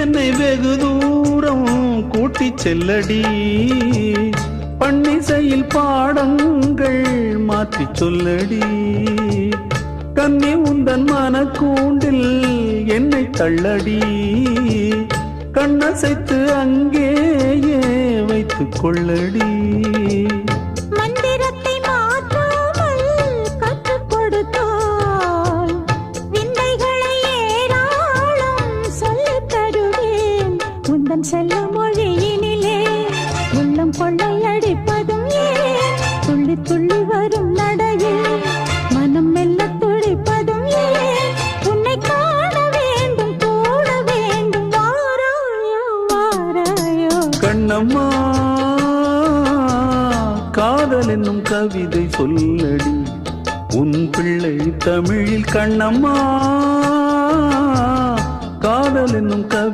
என்னை வெகு தூரம் கூட்டி செல்லடி பன்னிசையில் பாடங்கள் மாற்றி சொல்லடி கண்ணி உந்தன் மனக்கூண்டில் என்னை தள்ளடி கண்ணசைத்து அங்கேயே வைத்துக் கொள்ளடி மந்திரத்தை மாற்றாமல் கற்றுக் கொடுத்தால் விந்தைகளை ஏராளம் சொல்லித் தருவேன் உந்தன் செல்ல மொழியினிலே உள்ளம் கொள்ளையடிப்பதும் ஏன் துள்ளி துள்ளி வரும் நடையில் மனம் மெல்ல துடிப்பதும் ஏன் உன்னை காண வேண்டும் கூட வேண்டும் வாராயோ வாராயோ கண்ணம்மா காதல் என்னும் கவிதை சொல்லடி உன் பிள்ளை தமிழில் கண்ணம்மா காதல் என்னும் கவி